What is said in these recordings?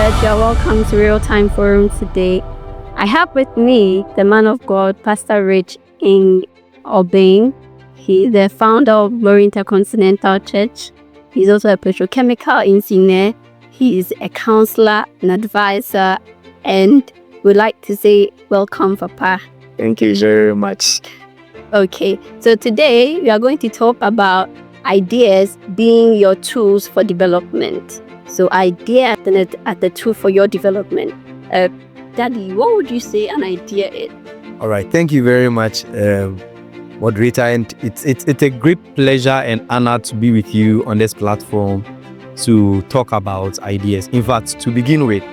that you're welcome to Real Time Forum today. I have with me the man of God, Pastor Rich in Obeng. He's the founder of Glory Intercontinental Church. He's also a petrochemical engineer. He is a counselor, an advisor, and we'd like to say welcome, Papa. Thank you very much. Okay, so today we are going to talk about ideas being your tools for development. So idea at the tool for your development. Daddy, what would you say an idea is? All right, thank you very much, moderator. And it's a great pleasure and honor to be with you on this platform to talk about ideas. In fact, to begin with,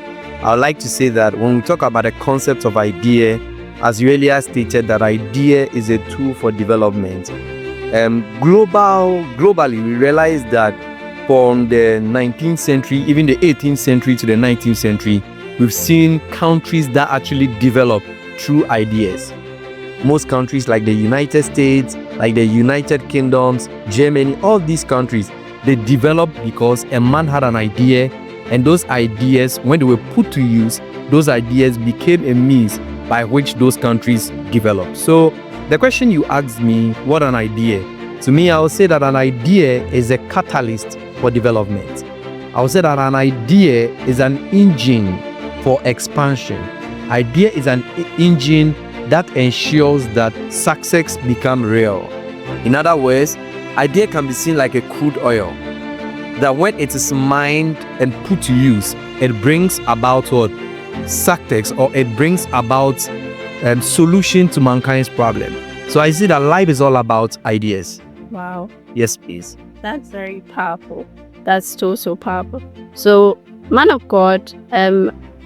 I would like to say that when we talk about the concept of idea, as you earlier stated, that idea is a tool for development. Globally, we realize that from the 19th century, even the 18th century to the 19th century, we've seen countries that actually develop through ideas. Most countries like the United States, like the United Kingdoms, Germany, all these countries, they developed because a man had an idea, and those ideas, when they were put to use, those ideas became a means by which those countries developed. So the question you asked me, what an idea? To me, I would say that an idea is a catalyst for development. I would say that an idea is an engine for expansion. Idea is an engine that ensures that success become real. In other words, idea can be seen like a crude oil, that when it is mined and put to use, it brings about what? Success, or it brings about solution to mankind's problem. So I see that life is all about ideas. Wow. Yes, please. That's very powerful. That's so powerful. So, man of God,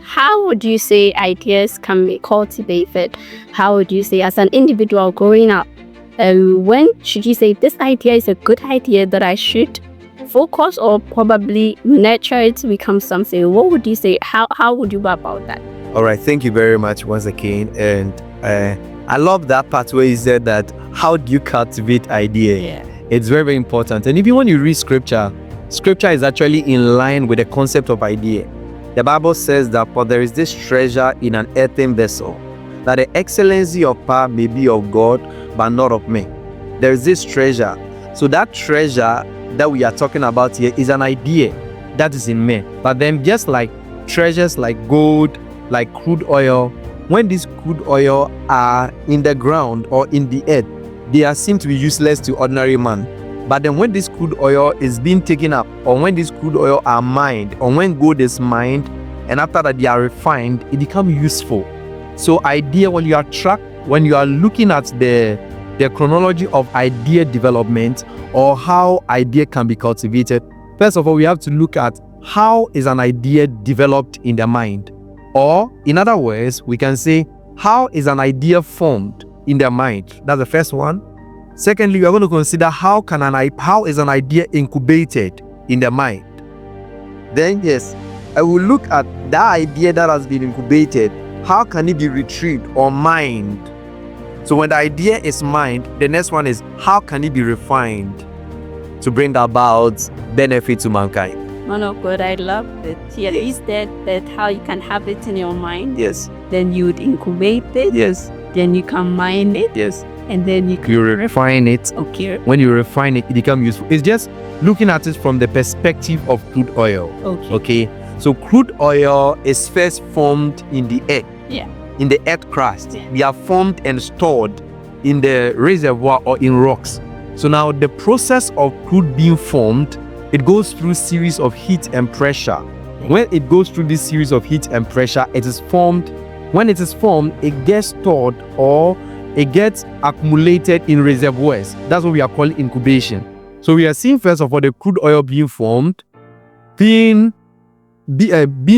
how would you say ideas can be cultivated? How would you say, as an individual growing up, when should you say this idea is a good idea that I should focus or probably nurture it to become something? What would you say? How would you go about that? All right, thank you very much once again. And I love that part where you said that, how do you cultivate idea? Yeah. It's very, very important. And even when you read scripture is actually in line with the concept of idea. The Bible says that, for there is this treasure in an earthen vessel, that the excellency of power may be of God, but not of men. There is this treasure. So that treasure that we are talking about here is an idea that is in men. But then, just like treasures like gold, like crude oil, when these crude oil are in the ground or in the earth, they are seem to be useless to ordinary man. But then when this crude oil is being taken up, or when this crude oil are mined, or when gold is mined, and after that they are refined, it becomes useful. So idea, when you are looking at the chronology of idea development, or how idea can be cultivated, first of all, we have to look at how is an idea developed in the mind. Or, in other words, we can say, how is an idea formed in the mind? That's the first one. Secondly, we are going to consider how is an idea incubated in the mind. Then, yes, I will look at that idea that has been incubated. How can it be retrieved or mined? So when the idea is mined, the next one is, how can it be refined to bring about benefit to mankind? Man of God, I love it. Yeah, is that how you can have it in your mind? Yes. Then you would incubate it. Yes. Then you can mine it. Yes. And then you refine it. Okay. When you refine it, it becomes useful. It's just looking at it from the perspective of crude oil. Okay. So crude oil is first formed in the earth. Yeah. In the earth crust. Yeah. They are formed and stored in the reservoir or in rocks. So now the process of crude being formed, it goes through series of heat and pressure. When it goes through this series of heat and pressure, it is formed. When it is formed, it gets stored or it gets accumulated in reservoirs. That's what we are calling incubation. So we are seeing, first of all, the crude oil being formed, being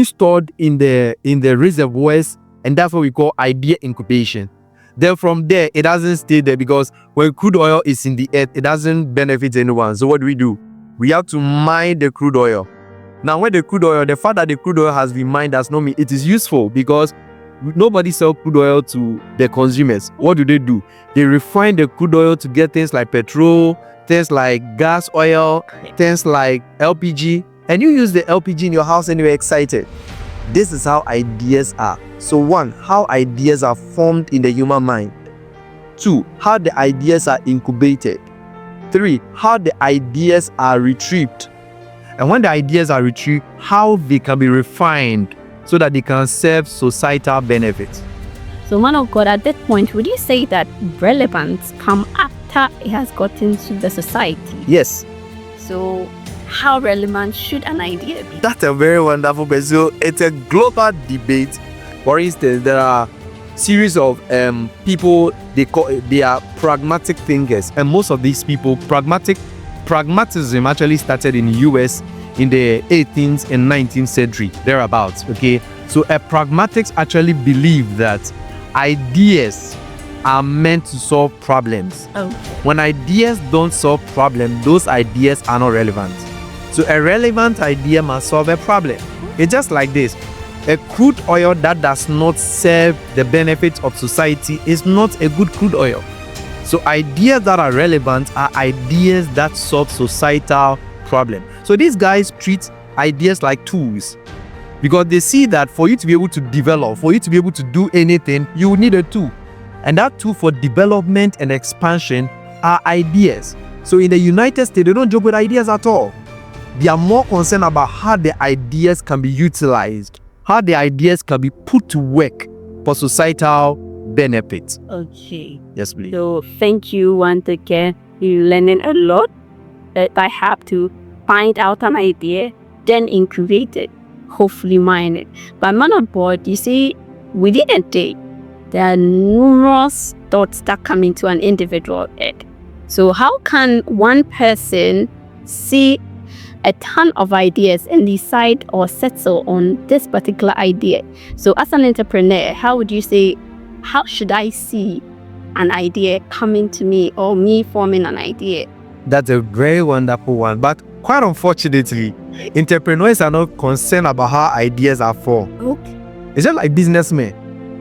stored in the reservoirs, and that's what we call idea incubation. Then from there, it doesn't stay there, because when crude oil is in the earth, it doesn't benefit anyone. So what do? We have to mine the crude oil. Now, when the fact that the crude oil has been mined does not mean it is useful, because nobody sells crude oil to the consumers. What do? They refine the crude oil to get things like petrol, things like gas oil, things like LPG. And you use the LPG in your house and you're excited. This is how ideas are. So 1, how ideas are formed in the human mind. 2, how the ideas are incubated. 3, how the ideas are retrieved. And when the ideas are retrieved, how they can be refined so that they can serve societal benefits. So, man of God, at that point, would you say that relevance come after it has gotten to the society? Yes. So, how relevant should an idea be? That's a very wonderful question. So it's a global debate. For instance, there are series of people, they are pragmatic thinkers, and most of these people, pragmatism actually started in the US in the 18th and 19th century, thereabouts. Okay, so a pragmatics actually believe that ideas are meant to solve problems. When ideas don't solve problems, those ideas are not relevant. So a relevant idea must solve a problem. It's just like this. A crude oil that does not serve the benefits of society is not a good crude oil. So ideas that are relevant are ideas that solve societal problems. So these guys treat ideas like tools, because they see that for you to be able to develop, for you to be able to do anything, you need a tool. And that tool for development and expansion are ideas. So in the United States, they don't joke with ideas at all. They are more concerned about how the ideas can be utilized, how the ideas can be put to work for societal benefits. Okay. Yes, please. So thank you once again. You're learning a lot. I have to find out an idea, then incubate it, hopefully mine it. But man on board, you see, within a day, there are numerous thoughts that come into an individual head. So how can one person see a ton of ideas and decide or settle on this particular idea? So as an entrepreneur, how would you say, how should I see an idea coming to me or me forming an idea? That's a very wonderful one. But quite unfortunately, entrepreneurs are not concerned about how ideas are formed. Okay. It's just like businessmen.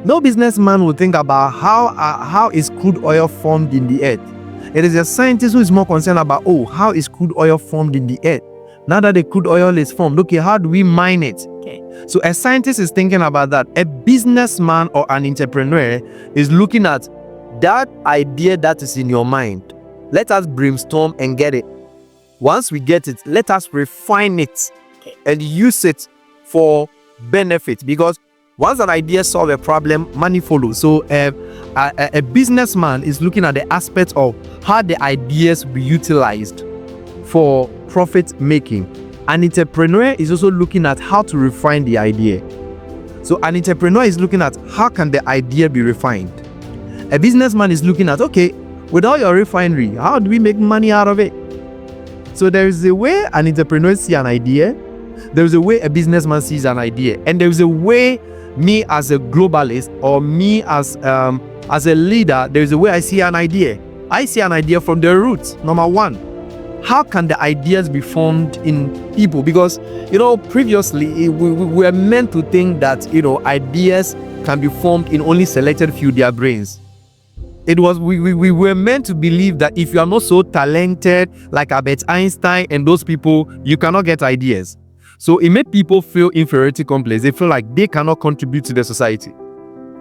No businessman will think about how is crude oil formed in the earth. It is a scientist who is more concerned about, how is crude oil formed in the earth? Now that the crude oil is formed, okay, how do we mine it? Okay. So a scientist is thinking about that. A businessman or an entrepreneur is looking at that idea that is in your mind. Let us brainstorm and get it. Once we get it, let us refine it and use it for benefit. Because once an idea solves a problem, money follows. So a businessman is looking at the aspect of how the ideas be utilized for profit making. An entrepreneur is also looking at how to refine the idea. So an entrepreneur is looking at how can the idea be refined. A businessman is looking at, okay, with all your refinery, how do we make money out of it? So there is a way an entrepreneur sees an idea, there is a way a businessman sees an idea, and there is a way me as a globalist or me as a leader, there is a way I see an idea. I see an idea from the roots. Number one, how can the ideas be formed in people? Because, previously we were meant to think that, ideas can be formed in only selected few their brains. We were meant to believe that if you are not so talented like Albert Einstein and those people, you cannot get ideas. So it made people feel inferiority complex. They feel like they cannot contribute to the society.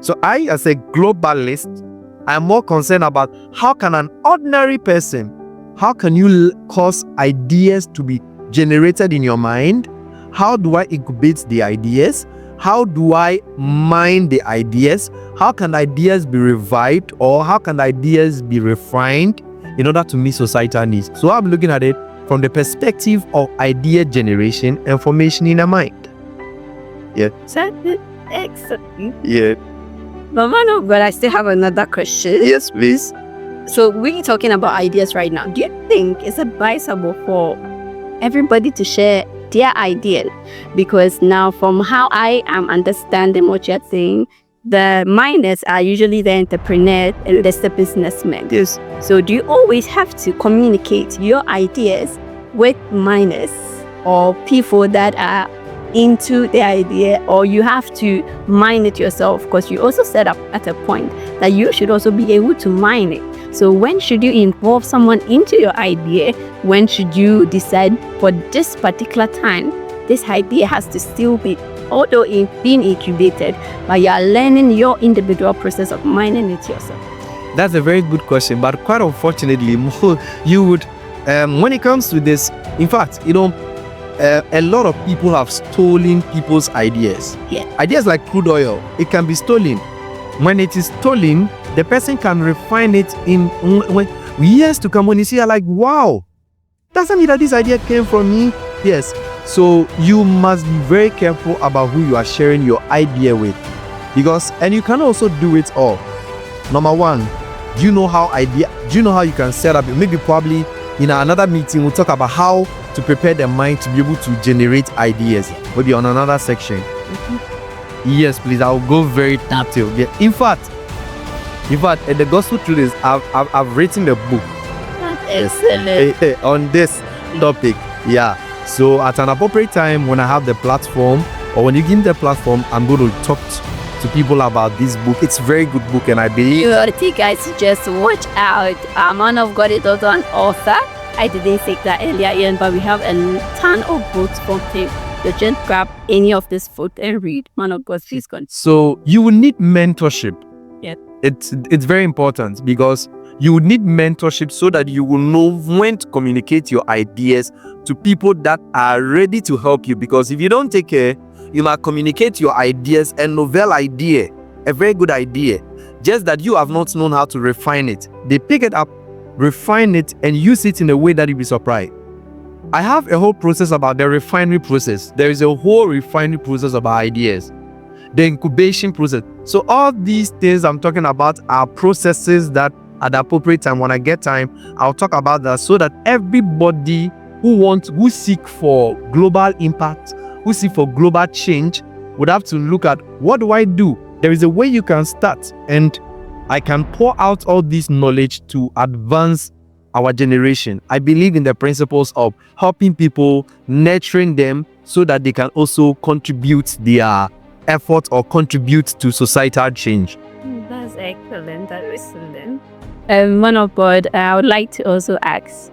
So I, as a globalist, I'm more concerned about how can an ordinary person, how can you cause ideas to be generated in your mind? How do I incubate the ideas? How do I mine the ideas? How can ideas be revived, or how can ideas be refined in order to meet societal needs? So I'm looking at it from the perspective of idea generation and formation in the mind. Yeah. Excellent. Yeah. But I still have another question. Yes, please. So we're talking about ideas right now. Do you think it's advisable for everybody to share their ideas? Because now, from how I am understanding what you're saying, the miners are usually the entrepreneurs and that's the businessmen. Yes. So do you always have to communicate your ideas with miners or people that are into the idea, or you have to mine it yourself? Because you also set up at a point that you should also be able to mine it. So when should you involve someone into your idea? When should you decide for this particular time, this idea has to still be although being incubated, but you are learning your individual process of mining it yourself? That's a very good question, but quite unfortunately, you would, when it comes to this, in fact, a lot of people have stolen people's ideas. Yeah. Ideas like crude oil, it can be stolen. When it is stolen, the person can refine it in years to come. When you see, you're like, wow, doesn't mean that this idea came from me. Yes. So you must be very careful about who you are sharing your idea with, and you can also do it all. Number one, do you know how you can set up? Maybe probably in another meeting, we'll talk about how to prepare the mind to be able to generate ideas. Maybe on another section. Yes, please. I'll go very detailed. Yeah. In fact, the gospel truth is I've written a book. Excellent. On this topic. Yeah. So at an appropriate time, when I have the platform, or when you give me the platform, I'm going to talk to people about this book. It's a very good book, and I believe you guys just watch out. Our man of God is also an author. I didn't say that earlier, Ian, but we have a ton of books from him. So just grab any of this book and read. Man of God, please continue. So you will need mentorship. Yeah. It's very important, because you will need mentorship so that you will know when to communicate your ideas to people that are ready to help you. Because if you don't take care, you might communicate your ideas, a novel idea, a very good idea, just that you have not known how to refine it. They pick it up, refine it, and use it in a way that you'll be surprised. I have a whole process about the refinery process. There is a whole refinery process about ideas. The incubation process. So all these things I'm talking about are processes that at the appropriate time, when I get time, I'll talk about that, so that everybody who seek for global impact, who seek for global change, would have to look at, what do I do? There is a way you can start, and I can pour out all this knowledge to advance our generation. I believe in the principles of helping people, nurturing them, so that they can also contribute their effort or contribute to societal change. That's excellent. That is excellent. Man of God, I would like to also ask,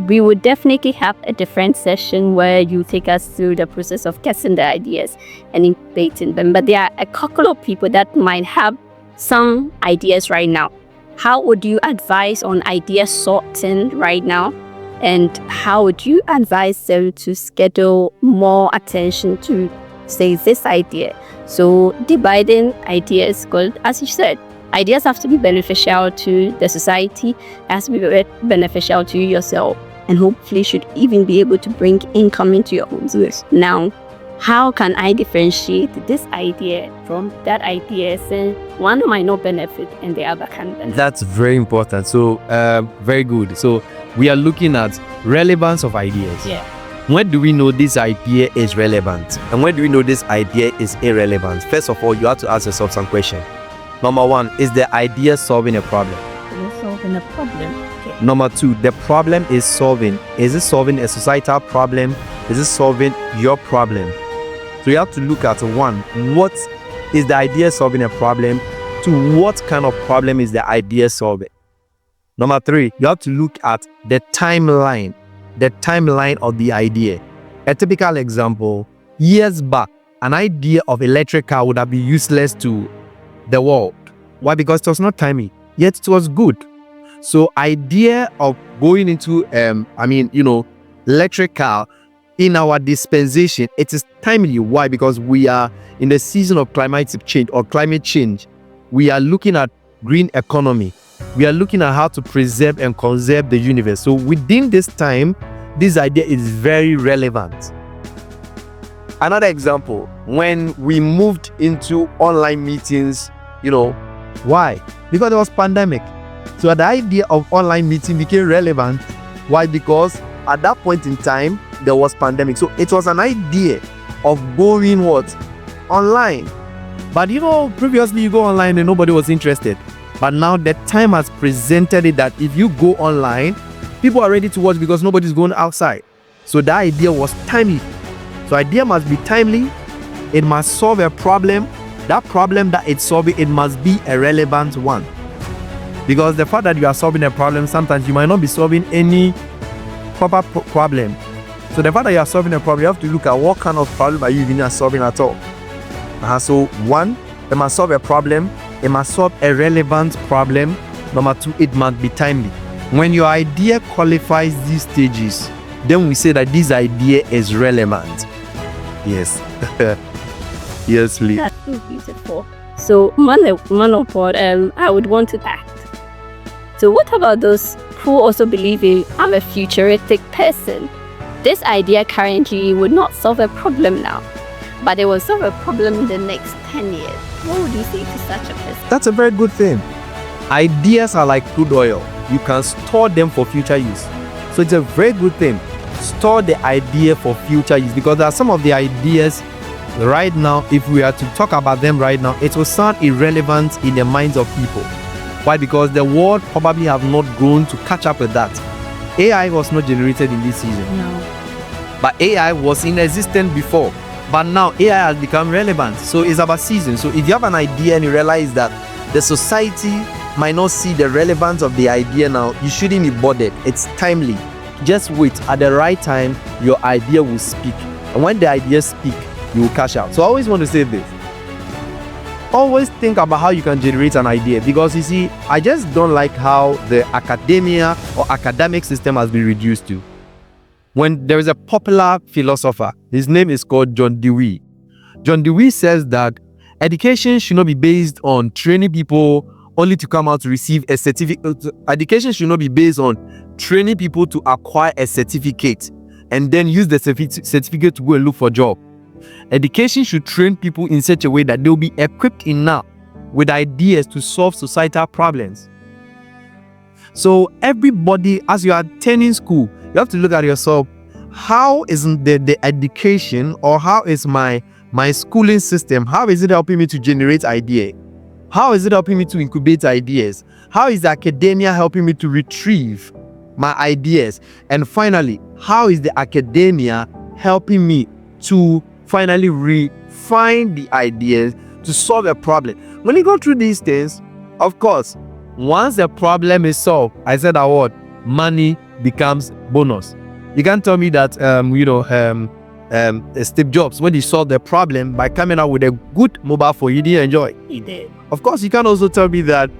we would definitely have a different session where you take us through the process of testing the ideas and incubating them. But there are a couple of people that might have some ideas right now. How would you advise on idea sorting right now? And how would you advise them to schedule more attention to, say, this idea? So dividing ideas, because as you said, ideas have to be beneficial to the society, has to be beneficial to you yourself, and hopefully should even be able to bring income into your home. Now, how can I differentiate this idea from that idea, since one might not benefit and the other can benefit? That's very important. So, very good. So, we are looking at relevance of ideas. Yeah. When do we know this idea is relevant? And when do we know this idea is irrelevant? First of all, you have to ask yourself some questions. Number one, is the idea solving a problem? Is it solving a problem? Okay. Number two, the problem is solving. Is it solving a societal problem? Is it solving your problem? So you have to look at, one, what is the idea solving a problem? Two, what kind of problem is the idea solving? Number three, you have to look at the timeline of the idea. A typical example, years back, an idea of electric car would have been useless to the world. Why? Because it was not timely, yet it was good. So idea of going into electric car in our dispensation, it is timely. Why? Because we are in the season of climate change. We are looking at green economy. We are looking at how to preserve and conserve the universe. So within this time, this idea is very relevant. Another example, when we moved into online meetings, why? Because there was pandemic. So the idea of online meeting became relevant. Why? Because at that point in time, there was pandemic. So it was an idea of going online. But previously you go online and nobody was interested. But now the time has presented it that if you go online, people are ready to watch because nobody's going outside. So that idea was timely. So idea must be timely. It must solve a problem. That problem that it's solving, it must be a relevant one. Because the fact that you are solving a problem, sometimes you might not be solving any proper problem. So the fact that you are solving a problem, you have to look at what kind of problem are you even solving at all. So 1, it must solve a problem. It must solve a relevant problem. Number 2, it must be timely. When your idea qualifies these stages, then we say that this idea is relevant. Yes. Yes, please. That's so beautiful. So, man of God, I would want to ask. So, what about those who also believe I'm a futuristic person? This idea currently would not solve a problem now, but it will solve a problem in the next 10 years. What would you say to such a person? That's a very good thing. Ideas are like crude oil. You can store them for future use. So it's a very good thing. Store the idea for future use, because there are some of the ideas right now, if we are to talk about them right now, it will sound irrelevant in the minds of people. Why? Because the world probably have not grown to catch up with that. AI was not generated in this season. No. But AI was in existence before. But now AI has become relevant. So it's about season. So if you have an idea and you realize that the society might not see the relevance of the idea now, you shouldn't be bothered. It's timely. Just wait. At the right time, your idea will speak. And when the ideas speak, you will cash out. So I always want to say this. Always think about how you can generate an idea, because you see, I just don't like how the academia or academic system has been reduced to. When there is a popular philosopher, his name is called John Dewey. John Dewey says that education should not be based on training people only to come out to receive a certificate. Education should not be based on training people to acquire a certificate and then use the certificate to go and look for a job. Education should train people in such a way that they'll be equipped enough with ideas to solve societal problems. So everybody, as you are attending school, you have to look at yourself. How is the education, or how is my schooling system, how is it helping me to generate ideas? How is it helping me to incubate ideas? How is the academia helping me to retrieve my ideas? And finally, how is the academia helping me to finally refine the ideas to solve a problem? When you go through these things, of course, once the problem is solved, I said that word, money becomes bonus. You can't tell me that Steve Jobs, when he solved the problem by coming out with a good mobile phone, he didn't enjoy. He did. Of course, you can also tell me that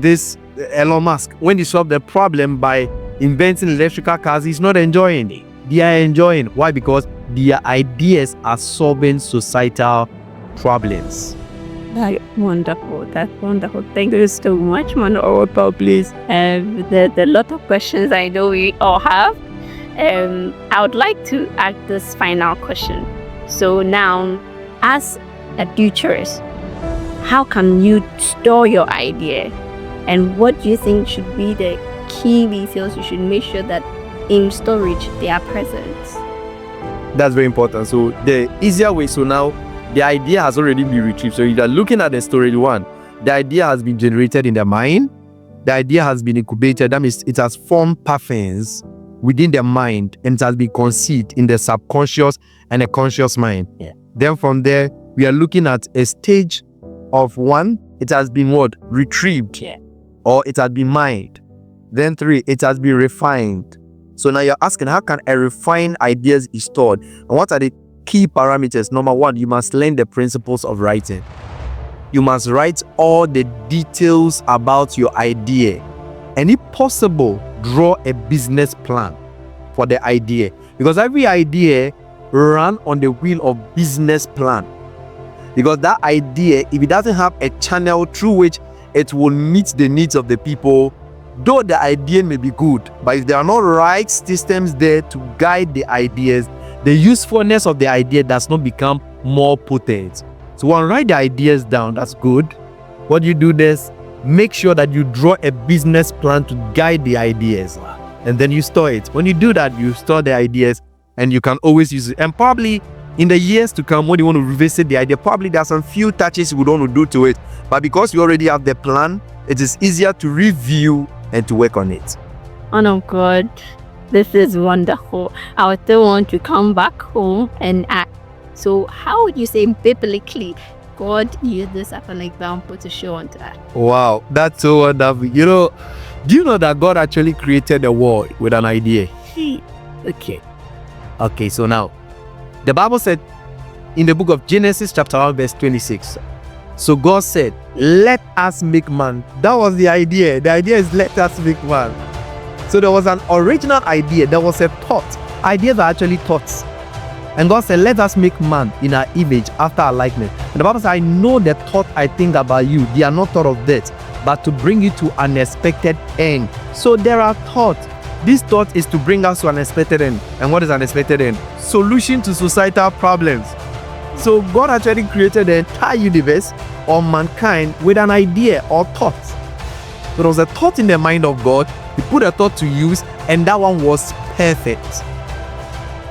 this Elon Musk, when he solved the problem by inventing electrical cars, he's not enjoying it. They are enjoying. Why? Because their ideas are solving societal problems. That's wonderful. That's wonderful. Thank you so much, man. Please. There's a lot of questions I know we all have. I would like to ask this final question. So now, as a futurist, how can you store your idea? And what do you think should be the key details you should make sure that in storage they are present? That's very important. So the easier way, so now the idea has already been retrieved. So you are looking at the storage one. The idea has been generated in the mind. The idea has been incubated. That means it has formed patterns within the mind, and it has been conceived in the subconscious and the conscious mind. Yeah. Then from there, we are looking at a stage of 1. It has been what? Retrieved. Yeah. Or it has been mined. Then 3, it has been refined. So now you're asking, how can a refined ideas be stored? And what are the key parameters? Number 1, you must learn the principles of writing. You must write all the details about your idea. And if possible, draw a business plan for the idea. Because every idea runs on the wheel of business plan. Because that idea, if it doesn't have a channel through which it will meet the needs of the people, though the idea may be good, but if there are no right systems there to guide the ideas, the usefulness of the idea does not become more potent. So when you write the ideas down, that's good. What you do is make sure that you draw a business plan to guide the ideas, and then you store it. When you do that, you store the ideas and you can always use it. And probably in the years to come, when you want to revisit the idea, probably there are some few touches you would want to do to it. But because you already have the plan, it is easier to review and to work on it. Oh God, this is wonderful. I would still want to come back home and act. So how would you say biblically God used this as an example to show on that? Wow, that's so wonderful. Do you know that God actually created the world with an idea? Okay, so now, the Bible said in the book of Genesis chapter 1 verse 26. So God said, let us make man. That was the idea. The idea is let us make man. So there was an original idea. There was a thought. Ideas are actually thoughts. And God said, let us make man in our image, after our likeness. And the Bible says, I know the thought I think about you. They are not thought of death, but to bring you to an expected end. So there are thoughts. This thought is to bring us to an expected end. And what is an expected end? Solution to societal problems. So God actually created the entire universe or mankind with an idea or thought. There was a thought in the mind of God. He put a thought to use, and that one was perfect.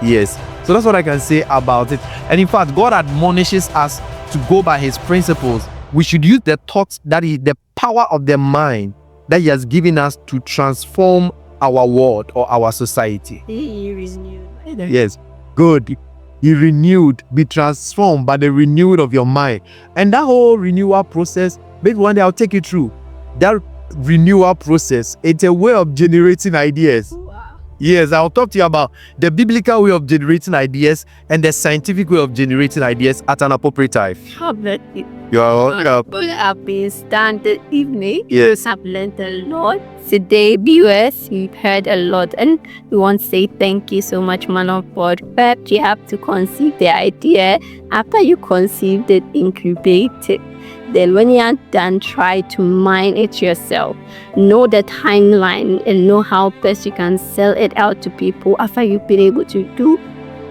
Yes. So that's what I can say about it. And in fact, God admonishes us to go by his principles. We should use the thoughts, that is the power of the mind that he has given us to transform our world or our society. He renewed. Yes. Good. He renewed, be transformed by the renewal of your mind. And that whole renewal process, maybe one day I'll take you through. That renewal process, it's a way of generating ideas. Yes, I'll talk to you about the biblical way of generating ideas and the scientific way of generating ideas at an appropriate time. How about it? You're welcome. Good happy standard evening. Yes. Have learned a lot. Today, viewers, you've heard a lot, and we want to say thank you so much, man of God. Perhaps you have to conceive the idea. After you conceived it, incubate it. Then when you are done, try to mine it yourself. Know the timeline and know how best you can sell it out to people after you've been able to do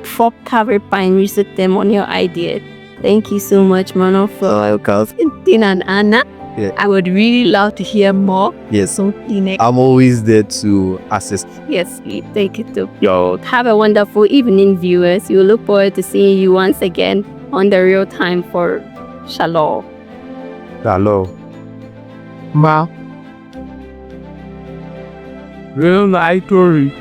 proper refine, research them on your idea. Thank you so much, man of God. Tina and Anna. Yeah. I would really love to hear more. Yes. So, I'm always there to assist. yes, please take it to. Have a wonderful evening, viewers. We look forward to seeing you once again on the Real Time for Shalom. Hello. Ma. Real life story.